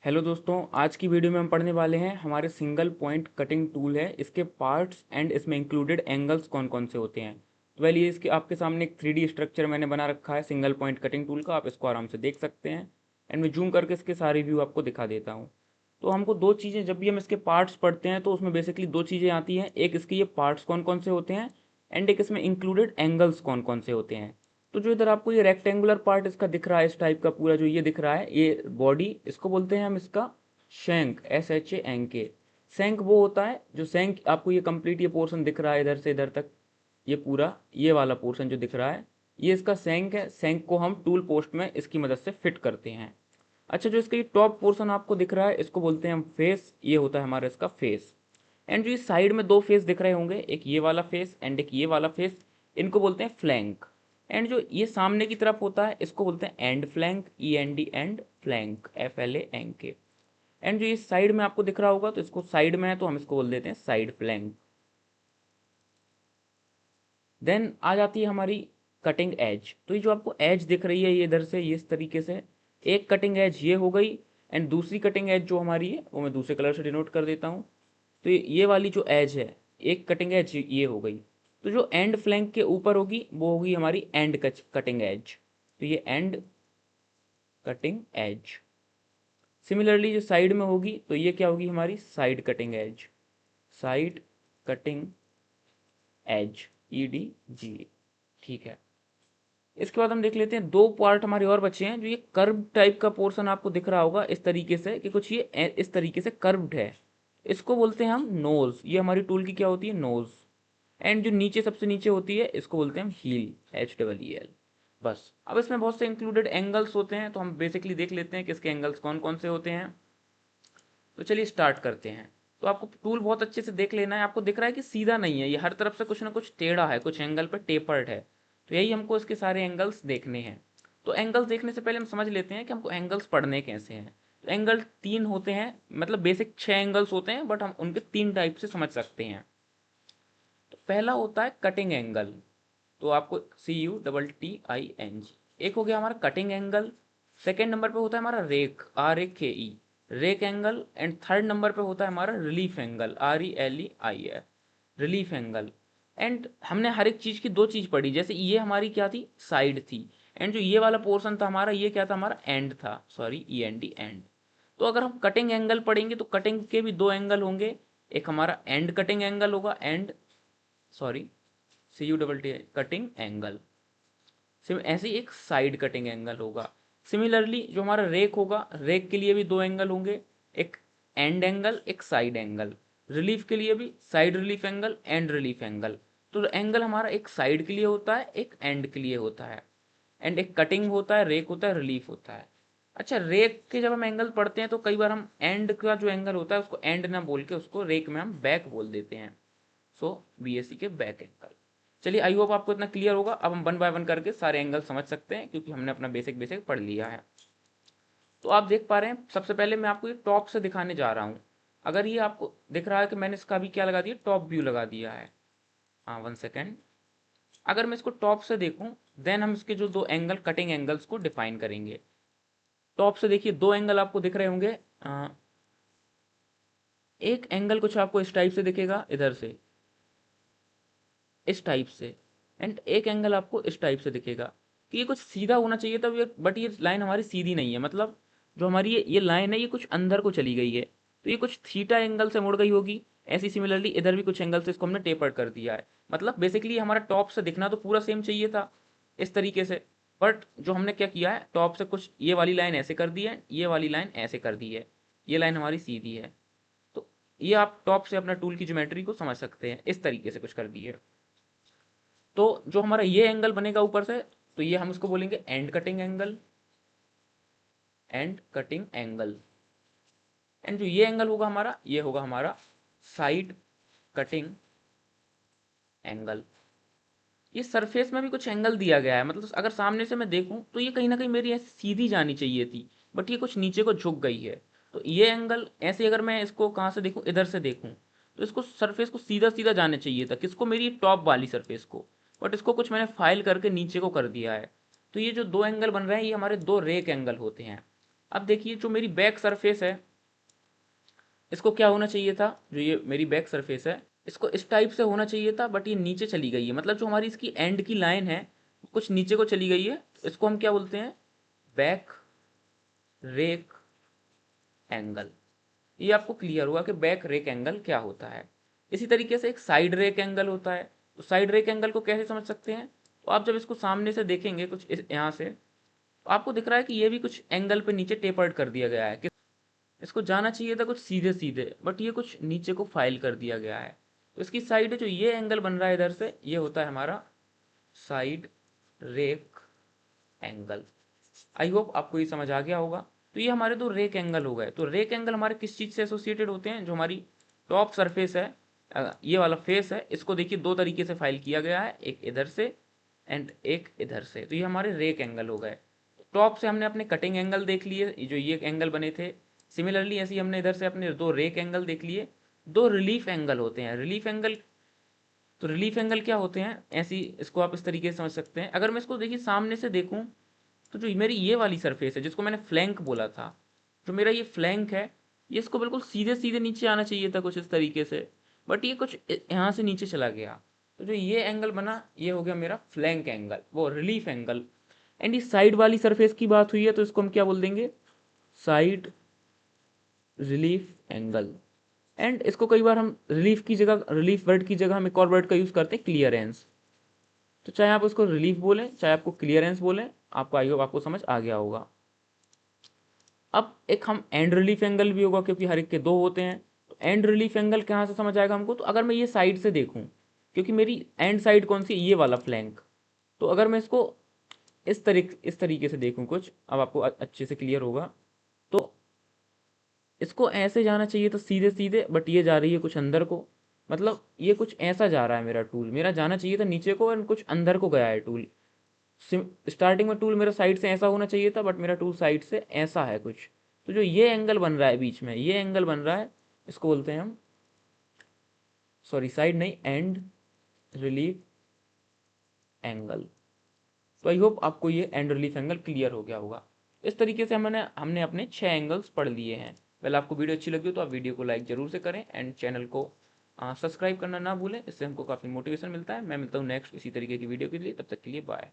Hello दोस्तों, आज की वीडियो में हम पढ़ने वाले हैं हमारे सिंगल पॉइंट कटिंग टूल है, इसके पार्ट्स एंड इसमें इंक्लूडेड एंगल्स कौन कौन से होते हैं। तो वेल ये इसके आपके सामने एक 3D स्ट्रक्चर मैंने बना रखा है सिंगल पॉइंट कटिंग टूल का, आप इसको आराम से देख सकते हैं। एंड मैं जूम करके इसके सारे व्यू आपको दिखा देता हूँ। तो हमको दो चीज़ें, जब भी हम इसके पार्ट्स पढ़ते हैं तो उसमें बेसिकली दो चीज़ें आती हैं, एक इसके ये पार्ट्स कौन कौन से होते हैं एंड एक इसमें इंक्लूडेड एंगल्स कौन कौन से होते हैं। तो जो इधर आपको ये रेक्टेंगुलर पार्ट इसका दिख रहा है, इस टाइप का पूरा जो ये दिख रहा है, ये बॉडी, इसको बोलते हैं हम इसका शैंक, SHA एंके। शैंक वो होता है जो शैंक आपको ये कंप्लीट ये पोर्शन दिख रहा है इधर से इधर तक, ये पूरा ये वाला पोर्शन जो दिख रहा है ये इसका शैंक है। शैंक को हम टूल पोस्ट में इसकी मदद से फिट करते हैं। अच्छा, जो इसका ये टॉप पोर्शन आपको दिख रहा है इसको बोलते हैं हम फेस, ये होता है हमारा इसका फेस। एंड जो ये साइड में दो फेस दिख रहे होंगे, एक ये वाला फेस एंड एक ये वाला फेस, इनको बोलते हैं फ्लैंक। एंड जो ये सामने की तरफ होता है इसको बोलते हैं and flank, END and flank, FLANK। And जो इस साइड में आपको दिख रहा होगा तो इसको साइड में है तो हम इसको बोल देते हैं साइड फ्लैंक। देन आ जाती है हमारी कटिंग एज। तो ये जो आपको एज दिख रही है ये इधर से ये इस तरीके से, एक कटिंग एज ये हो गई। एंड दूसरी कटिंग एज जो हमारी है वो मैं दूसरे कलर से डिनोट कर देता हूँ। तो ये वाली जो एज है, एक कटिंग एज ये हो गई। तो जो एंड फ्लैंक के ऊपर होगी वो होगी हमारी एंड कटिंग एज। तो ये एंड कटिंग एज। सिमिलरली जो साइड में होगी तो ये क्या होगी हमारी side cutting edge, side cutting edge, EDG। ठीक है। इसके बाद हम देख लेते हैं दो पार्ट हमारे और बचे हैं। जो ये कर्व टाइप का पोर्शन आपको दिख रहा होगा इस तरीके से कि कुछ ये इस तरीके से कर्व्ड है, इसको बोलते हैं हम नोज। ये हमारी टूल की क्या होती है, नोज। एंड जो नीचे सबसे नीचे होती है इसको बोलते हैं हम हील, HEEL। बस अब इसमें बहुत से इंक्लूडेड एंगल्स होते हैं तो हम बेसिकली देख लेते हैं कि इसके एंगल्स कौन कौन से होते हैं। तो चलिए स्टार्ट करते हैं। तो आपको टूल बहुत अच्छे से देख लेना है। आपको दिख रहा है कि सीधा नहीं है, ये हर तरफ से कुछ ना कुछ टेढ़ा है, कुछ एंगल पर टेपर्ड है। तो यही हमको इसके सारे एंगल्स देखने हैं। तो एंगल्स देखने से पहले हम समझ लेते हैं कि हमको एंगल्स पढ़ने कैसे हैं। तो एंगल तीन होते हैं, मतलब बेसिक 6 एंगल्स होते हैं बट हम उनके 3 टाइप से समझ सकते हैं। तो पहला होता है कटिंग एंगल। तो आपको CUTTING, एक हो गया हमारा कटिंग एंगल। सेकेंड नंबर पे होता है हमारा rake, RAKE, rake angle. And third number पे होता है हमारा relief angle, RELEIF, relief angle. And हमने हर एक चीज की दो चीज पढ़ी, जैसे ये हमारी क्या थी, साइड थी। एंड जो ये वाला पोर्शन था हमारा, ये क्या था हमारा, एंड था, सॉरी END, एंड। तो अगर हम कटिंग एंगल पढ़ेंगे तो कटिंग के भी दो एंगल होंगे, एक हमारा एंड कटिंग एंगल होगा, and sorry CUTT cutting angle. SIM ऐसे ही एक साइड कटिंग एंगल होगा। सिमिलरली जो हमारा रेक होगा, रेक के लिए भी दो एंगल होंगे, एक एंड एंगल, एक साइड एंगल। रिलीफ के लिए भी side relief angle, and relief angle. तो एंगल हमारा एक साइड के लिए होता है, एक एंड के लिए होता है। एंड एक कटिंग होता है, रेक होता है, रिलीफ होता है। अच्छा, रेक के जब हम एंगल पढ़ते हैं तो कई बार हम एंड का जो एंगल होता है उसको एंड ना बोल के उसको रेक में हम बैक बोल देते हैं। सो BAC के बैक एंगल। चलिए, आई होप आपको इतना क्लियर होगा। अब हम वन बाय वन करके सारे एंगल समझ सकते हैं क्योंकि हमने अपना बेसिक बेसिक पढ़ लिया है। तो आप देख पा रहे हैं, सबसे पहले मैं आपको ये टॉप से दिखाने जा रहा हूँ। अगर ये आपको दिख रहा है कि मैंने इसका भी क्या लगा दिया, टॉप व्यू लगा दिया है। हाँ, 1 सेकेंड। अगर मैं इसको टॉप से देखूं देन हम इसके जो दो एंगल कटिंग एंगल्स को डिफाइन करेंगे। टॉप से देखिए दो एंगल आपको दिख रहे होंगे। एक एंगल कुछ आपको इस टाइप से दिखेगा, इधर से इस टाइप से। एंड एक एंगल आपको इस टाइप से दिखेगा कि ये कुछ सीधा होना चाहिए था, बट ये लाइन हमारी सीधी नहीं है। मतलब जो हमारी ये लाइन है ये कुछ अंदर को चली गई है, तो ये कुछ थीटा एंगल से मुड़ गई होगी। ऐसी सिमिलरली इधर भी कुछ एंगल से इसको हमने टेपर्ड कर दिया है। मतलब बेसिकली हमारा टॉप से दिखना तो पूरा सेम चाहिए था इस तरीके से, बट जो हमने क्या किया है, टॉप से कुछ ये वाली लाइन ऐसे कर दी है, ये वाली लाइन ऐसे कर दी है, ये लाइन हमारी सीधी है। तो ये आप टॉप से अपना टूल की ज्योमेट्री को समझ सकते हैं, इस तरीके से कुछ कर दी है। तो जो हमारा ये एंगल बनेगा ऊपर से, तो ये हम इसको बोलेंगे and cutting angle, and cutting angle. And जो ये एंगल होगा हमारा, ये होगा हमारा साइड कटिंग एंगल। ये सरफेस में भी कुछ एंगल दिया गया है, मतलब अगर सामने से मैं देखूं तो ये कहीं ना कहीं मेरी ऐसे सीधी जानी चाहिए थी, बट ये कुछ नीचे को झुक गई है। तो ये एंगल ऐसे, अगर मैं इसको कहाँ से देखूं, इधर से देखूं, तो इसको सरफेस को सीधा सीधा जाने चाहिए था, किसको, मेरी टॉप वाली सरफेस को। बट इसको कुछ मैंने फाइल करके नीचे को कर दिया है। तो ये जो दो एंगल बन रहे हैं ये हमारे दो रेक एंगल होते हैं। अब देखिए जो मेरी बैक सरफेस है इसको क्या होना चाहिए था, जो ये मेरी बैक सरफेस है इसको इस टाइप से होना चाहिए था, बट ये नीचे चली गई है। मतलब जो हमारी इसकी एंड की लाइन है कुछ नीचे को चली गई है। इसको हम क्या बोलते हैं, बैक रेक एंगल। ये आपको क्लियर हुआ कि बैक रेक एंगल क्या होता है। इसी तरीके से एक साइड रेक एंगल होता है। तो साइड रेक एंगल को कैसे समझ सकते हैं, तो आप जब इसको सामने से देखेंगे कुछ यहाँ से, तो आपको दिख रहा है कि ये भी कुछ एंगल पे नीचे टेपर्ड कर दिया गया है कि इसको जाना चाहिए था कुछ सीधे सीधे, बट ये कुछ नीचे को फाइल कर दिया गया है। तो इसकी साइड जो ये एंगल बन रहा है इधर से, ये होता है हमारा side rake angle. I hope आपको ये समझ आ गया होगा। तो ये हमारे दो रेक एंगल हो गए। तो रेक एंगल हमारे किस चीज़ से एसोसिएटेड होते हैं, जो हमारी टॉप सरफेस है, ये वाला फेस है, इसको देखिए दो तरीके से फाइल किया गया है, एक इधर से एंड एक इधर से। तो ये हमारे रेक एंगल हो गए। टॉप से हमने अपने कटिंग एंगल देख लिए, जो ये एंगल बने थे। सिमिलरली ऐसे ही हमने इधर से अपने दो रेक एंगल देख लिए। दो रिलीफ एंगल होते हैं, रिलीफ एंगल। तो रिलीफ एंगल क्या होते हैं, ऐसी इसको आप इस तरीके से समझ सकते हैं। अगर मैं इसको देखिए सामने से देखूं, तो जो मेरी ये वाली सरफेस है जिसको मैंने फ्लैंक बोला था, जो मेरा ये फ्लैंक है, ये इसको बिल्कुल सीधे सीधे नीचे आना चाहिए था कुछ इस तरीके से, बट ये कुछ यहाँ से नीचे चला गया। तो जो ये एंगल बना, ये हो गया मेरा फ्लैंक एंगल, वो रिलीफ एंगल। एंड इस साइड वाली सरफेस की बात हुई है, तो इसको हम क्या बोल देंगे, साइड रिलीफ एंगल। एंड इसको कई बार हम रिलीफ की जगह, रिलीफ वर्ड की जगह हम एक और वर्ड का यूज करते हैं, क्लियरेंस। तो चाहे आप उसको रिलीफ बोलें चाहे आपको क्लियरेंस बोलें, आपको आई होप आपको समझ आ गया होगा। अब एक हम एंड रिलीफ एंगल भी होगा, क्योंकि हर एक के दो होते हैं। तो एंड रिलीफ एंगल कहाँ से समझ आएगा हमको, तो अगर मैं ये साइड से देखूं, क्योंकि मेरी एंड साइड कौन सी, ये वाला फ्लैंक। तो अगर मैं इसको इस तरीके से देखूं कुछ, अब आपको अच्छे से क्लियर होगा। तो इसको ऐसे जाना चाहिए तो सीधे सीधे, बट ये जा रही है कुछ अंदर को। मतलब ये कुछ ऐसा जा रहा है, मेरा टूल मेरा जाना चाहिए था नीचे को, और कुछ अंदर को गया है टूल। स्टार्टिंग में टूल मेरा साइड से ऐसा होना चाहिए था, बट मेरा टूल साइड से ऐसा है कुछ। तो जो ये एंगल बन रहा है बीच में, ये एंगल बन रहा है, इसको बोलते हैं हम, सॉरी साइड नहीं, एंड रिलीफ एंगल। तो आई होप आपको ये एंड रिलीफ एंगल क्लियर हो गया होगा। इस तरीके से हमने अपने 6 एंगल्स पढ़ लिए हैं। पहले आपको वीडियो अच्छी लगी हो तो आप वीडियो को लाइक जरूर से करें, एंड चैनल को सब्सक्राइब करना ना भूलें, इससे हमको काफ़ी मोटिवेशन मिलता है। मैं मिलता हूँ नेक्स्ट इसी तरीके की वीडियो के लिए, तब तक के लिए बाय।